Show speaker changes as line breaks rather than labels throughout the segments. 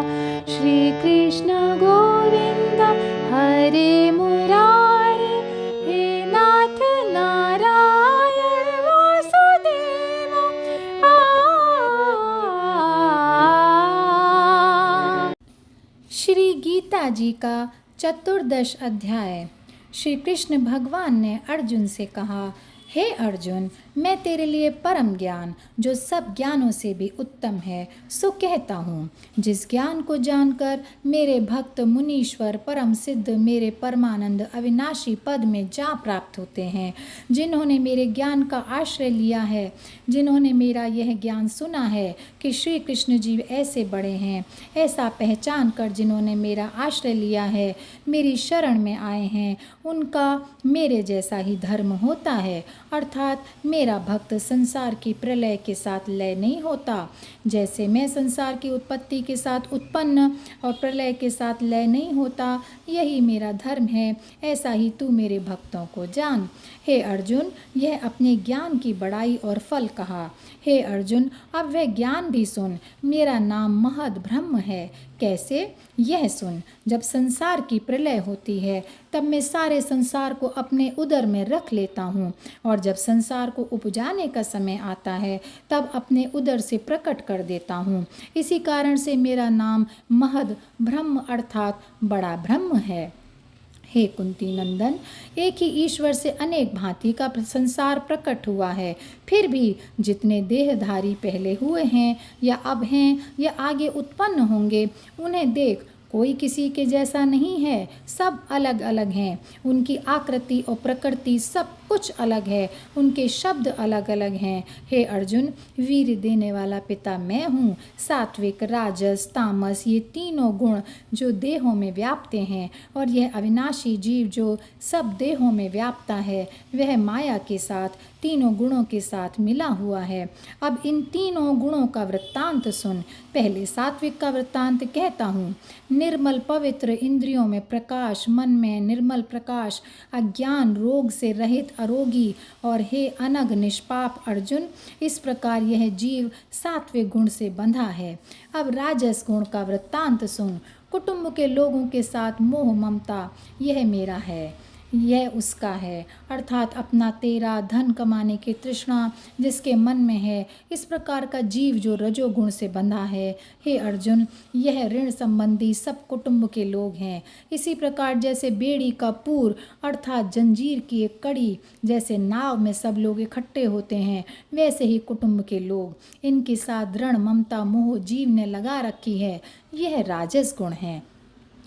श्री कृष्ण गोविंद हरे मुरारे, हे नाथ नारायण वासुदेव। श्री गीता जी का चतुर्दश अध्याय। श्री कृष्ण भगवान ने अर्जुन से कहा, हे अर्जुन, मैं तेरे लिए परम ज्ञान, जो सब ज्ञानों से भी उत्तम है, सो कहता हूँ। जिस ज्ञान को जानकर मेरे भक्त मुनीश्वर परम सिद्ध मेरे परमानंद अविनाशी पद में जा प्राप्त होते हैं, जिन्होंने मेरे ज्ञान का आश्रय लिया है, जिन्होंने मेरा यह ज्ञान सुना है कि श्री कृष्ण जी ऐसे बड़े हैं, ऐसा पहचान कर जिन्होंने मेरा आश्रय लिया है, मेरी शरण में आए हैं, उनका मेरे जैसा ही धर्म होता है। अर्थात मेरा भक्त संसार की प्रलय के साथ लय नहीं होता। जैसे मैं संसार की उत्पत्ति के साथ उत्पन्न और प्रलय के साथ लय नहीं होता, यही मेरा धर्म है, ऐसा ही तू मेरे भक्तों को जान। हे अर्जुन, यह अपने ज्ञान की बड़ाई और फल कहा। हे अर्जुन, अब वह ज्ञान भी सुन। मेरा नाम महद ब्रह्म है। कैसे? यह सुन। जब संसार की प्रलय होती है, तब मैं सारे संसार को अपने उदर में रख लेता हूँ, और जब संसार को उपजाने का समय आता है, तब अपने उदर से प्रकट कर देता हूँ। इसी कारण से मेरा नाम महद ब्रह्म अर्थात बड़ा ब्रह्म है। हे कुंती नंदन, एक ही ईश्वर से अनेक भांति का संसार प्रकट हुआ है। फिर भी जितने देहधारी पहले हुए हैं या अब हैं या आगे उत्पन्न होंगे, उन्हें देख, कोई किसी के जैसा नहीं है, सब अलग अलग हैं। उनकी आकृति और प्रकृति सब कुछ अलग है, उनके शब्द अलग अलग हैं। हे अर्जुन, वीर देने वाला पिता मैं हूँ। सात्विक, राजस, तामस, ये तीनों गुण जो देहों में व्यापते हैं, और यह अविनाशी जीव जो सब देहों में व्यापता है, वह माया के साथ तीनों गुणों के साथ मिला हुआ है। अब इन तीनों गुणों का वृत्तांत सुन। पहले सात्विक का वृत्तांत कहता हूँ। निर्मल पवित्र, इंद्रियों में प्रकाश, मन में निर्मल प्रकाश, अज्ञान, रोग से रहित अरोगी, और हे अनग निष्पाप अर्जुन, इस प्रकार यह जीव सात्विक गुण से बंधा है। अब राजस गुण का वृत्तांत सुन। कुटुंब के लोगों के साथ मोह ममता, यह मेरा है, यह उसका है, अर्थात अपना तेरा, धन कमाने की तृष्णा जिसके मन में है, इस प्रकार का जीव जो रजोगुण से बंधा है। हे अर्जुन, यह ऋण संबंधी सब कुटुंब के लोग हैं। इसी प्रकार जैसे बेड़ी का पूर अर्थात जंजीर की एक कड़ी, जैसे नाव में सब लोग इकट्ठे होते हैं, वैसे ही कुटुंब के लोग, इनके साथ ऋण ममता मोह जीव ने लगा रखी है, यह राजस गुण है।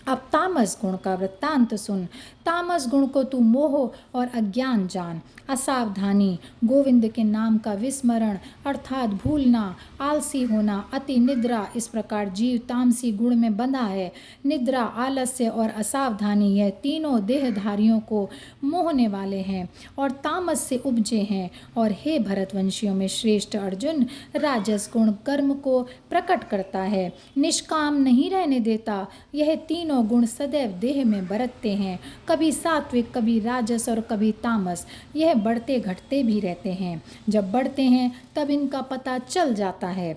अब तामस गुण का वृत्तांत सुन। तामस गुण को तू मोह और अज्ञान जान, असावधानी, गोविंद के नाम का विस्मरण अर्थात भूलना, आलसी होना, अति निद्रा, इस प्रकार जीव तामसी गुण में बंधा है। निद्रा, आलस्य और असावधानी, यह तीनों देहधारियों को मोहने वाले हैं और तामस से उपजे हैं। और हे भरतवंशियों में श्रेष्ठ अर्जुन, राजस गुण कर्म को प्रकट करता है, निष्काम नहीं रहने देता। यह तीनों गुण सदैव देह में बरतते हैं, कभी सात्विक, कभी राजस और कभी तामस। यह बढ़ते घटते भी रहते हैं। जब बढ़ते हैं तब इनका पता चल जाता है।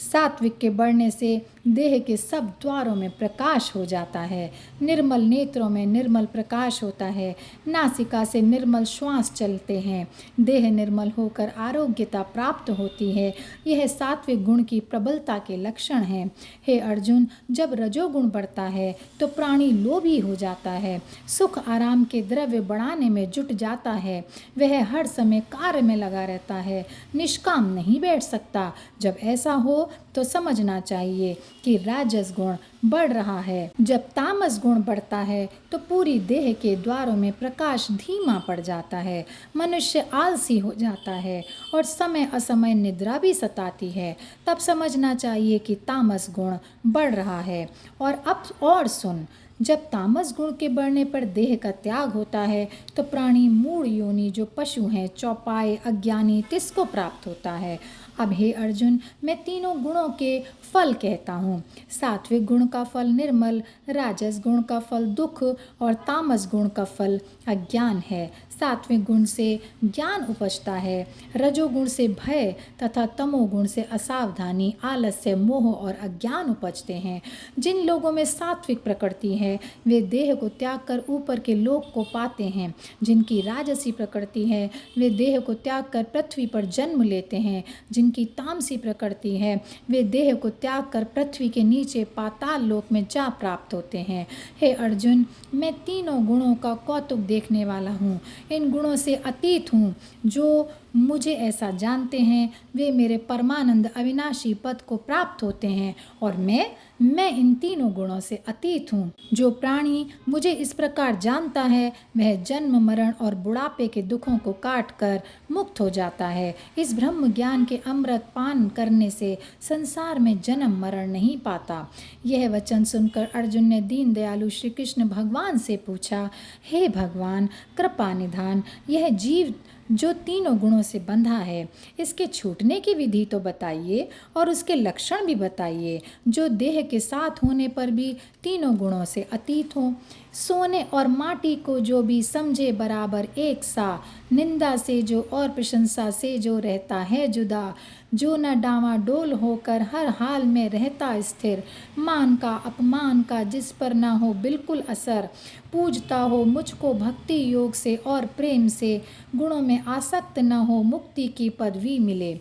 सात्विक के बढ़ने से देह के सब द्वारों में प्रकाश हो जाता है। निर्मल नेत्रों में निर्मल प्रकाश होता है। नासिका से निर्मल श्वास चलते हैं। देह निर्मल होकर आरोग्यता प्राप्त होती है। यह सात्विक गुण की प्रबलता के लक्षण हैं। हे अर्जुन, जब रजोगुण बढ़ता है तो प्राणी लोभी हो जाता है, सुख आराम के द्रव्य बढ़ाने में जुट जाता है। वह हर समय कार्य में लगा रहता है, निष्काम नहीं बैठ सकता। जब ऐसा हो तो समझना चाहिए कि राजस गुण बढ़ रहा है। जब तामस गुण बढ़ता है तो पूरी देह के द्वारों में प्रकाश धीमा पड़ जाता है, मनुष्य आलसी हो जाता है और समय असमय निद्रा भी सताती है। तब समझना चाहिए कि तामस गुण बढ़ रहा है। और अब और सुन, जब तामस गुण के बढ़ने पर देह का त्याग होता है तो प्राणी मूढ़ योनि जो पशु हैं, चौपाए, अज्ञानी, तिसको प्राप्त होता है। अब हे अर्जुन, मैं तीनों गुणों के फल कहता हूँ। सात्विक गुण का फल निर्मल, राजस गुण का फल दुख और तामस गुण का फल अज्ञान है। सात्विक गुण से ज्ञान उपजता है, रजोगुण से भय तथा तमोगुण से असावधानी, आलस्य, मोह और अज्ञान उपजते हैं। जिन लोगों में सात्विक प्रकृति है वे देह को त्याग कर ऊपर के लोक को पाते हैं। जिनकी राजसी प्रकृति है वे देह को त्याग कर पृथ्वी पर जन्म लेते हैं। जिनकी तामसी प्रकृति है वे देह को त्याग कर पृथ्वी के नीचे पाताल लोक में जा प्राप्त होते हैं। हे अर्जुन, मैं तीनों गुणों का कौतुक देखने वाला हूँ, इन गुणों से अतीत हूँ। जो मुझे ऐसा जानते हैं वे मेरे परमानंद अविनाशी पद को प्राप्त होते हैं और मैं इन तीनों गुणों से अतीत हूँ। जो प्राणी मुझे इस प्रकार जानता है वह जन्म, मरण और बुढ़ापे के दुखों को काट कर मुक्त हो जाता है। इस ब्रह्म ज्ञान के अमृत पान करने से संसार में जन्म मरण नहीं पाता। यह वचन सुनकर अर्जुन ने दीन दयालु श्री कृष्ण भगवान से पूछा, हे भगवान कृपा निधान, यह जीव जो तीनों गुणों से बंधा है इसके छूटने की विधि तो बताइए और उसके लक्षण भी बताइए। जो देह के साथ होने पर भी तीनों गुणों से अतीत हो, सोने और माटी को जो भी समझे बराबर एक सा, निंदा से जो और प्रशंसा से जो रहता है जुदा, जो न डावाडोल होकर हर हाल में रहता स्थिर, मान का अपमान का जिस पर न हो बिल्कुल असर, पूजता हो मुझको भक्ति योग से और प्रेम से, गुणों में आसक्त न हो, मुक्ति की पदवी मिले।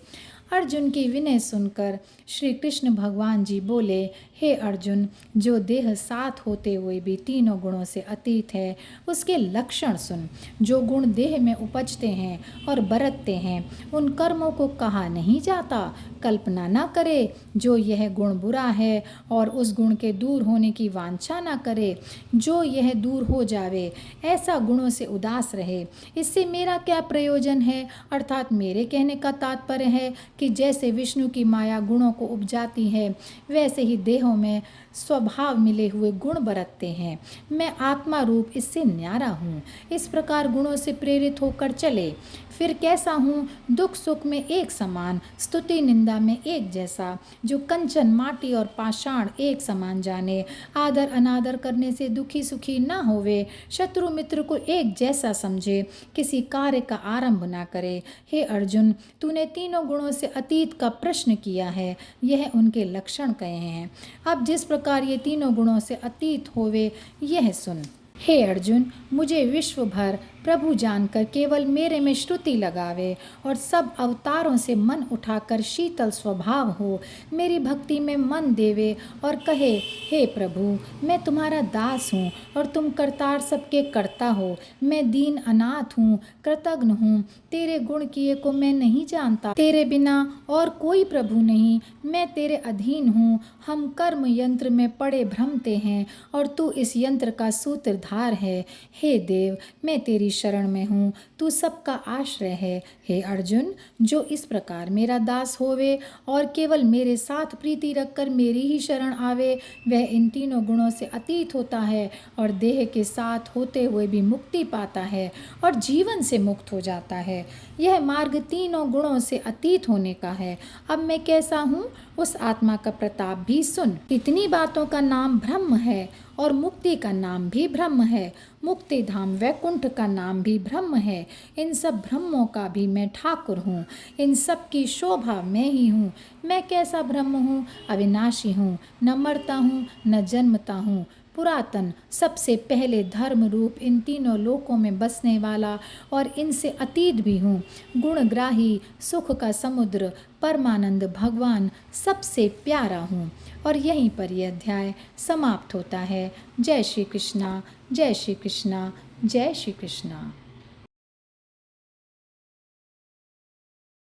अर्जुन की विनय सुनकर श्री कृष्ण भगवान जी बोले, हे अर्जुन, जो देह साथ होते हुए भी तीनों गुणों से अतीत है उसके लक्षण सुन। जो गुण देह में उपजते हैं और बरतते हैं उन कर्मों को कहा नहीं जाता। कल्पना न करे जो यह गुण बुरा है और उस गुण के दूर होने की वांछा न करे। जो यह दूर हो जावे ऐसा गुणों से उदास रहे। इससे मेरा क्या प्रयोजन है? अर्थात मेरे कहने का तात्पर्य है कि जैसे विष्णु की माया गुणों को उपजाती है वैसे ही देहों में स्वभाव मिले हुए गुण बरतते हैं। मैं आत्मा रूप इससे न्यारा हूँ। इस प्रकार गुणों से प्रेरित होकर चले। फिर कैसा हूँ? दुख सुख में एक समान, स्तुति निंदा में एक जैसा, जो कंचन माटी और पाषाण एक समान जाने, आदर अनादर करने से दुखी सुखी न होवे, शत्रु मित्र को एक जैसा समझे, किसी कार्य का आरंभ न करे। हे अर्जुन, तूने तीनों गुणों से अतीत का प्रश्न किया है, यह उनके लक्षण कहे हैं। अब जिस प्रकार ये तीनों गुणों से अतीत होवे यह सुन। हे अर्जुन, मुझे विश्व भर प्रभु जानकर केवल मेरे में श्रुति लगावे और सब अवतारों से मन उठाकर शीतल स्वभाव हो, मेरी भक्ति में मन देवे और कहे, हे प्रभु मैं तुम्हारा दास हूँ और तुम करतार सबके करता हो। मैं दीन अनाथ हूँ, कृतघ्न हूँ, तेरे गुण किए को मैं नहीं जानता। तेरे बिना और कोई प्रभु नहीं, मैं तेरे अधीन हूँ। हम कर्म यंत्र में पड़े भ्रमते हैं और तू इस यंत्र का सूत्रधार है। हे देव, मैं तेरी शरण में हूँ, तू सबका आश्रय है। हे अर्जुन, जो इस प्रकार मेरा दास होवे और केवल मेरे साथ प्रीति रखकर मेरी ही शरण आवे वह इन तीनों गुणों से अतीत होता है और देह के साथ होते हुए भी मुक्ति पाता है और जीवन से मुक्त हो जाता है। यह मार्ग तीनों गुणों से अतीत होने का है। अब मैं कैसा हूँ उस आत्मा का प्रताप भी सुन। इतनी बातों का नाम ब्रह्म है और मुक्ति का नाम भी ब्रह्म है। मुक्ति धाम वैकुंठ का नाम भी ब्रह्म है। इन सब ब्रह्मों का भी मैं ठाकुर हूँ। इन सब की शोभा मैं ही हूँ। मैं कैसा ब्रह्म हूँ? अविनाशी हूँ, न मरता हूँ न जन्मता हूँ, पुरातन, सबसे पहले धर्म रूप इन तीनों लोकों में बसने वाला और इनसे अतीत भी हूँ। गुणग्राही, सुख का समुद्र, परमानंद भगवान, सबसे प्यारा हूँ। और यहीं पर यह अध्याय समाप्त होता है। जय श्री कृष्णा, जय श्री कृष्णा, जय श्री कृष्णा।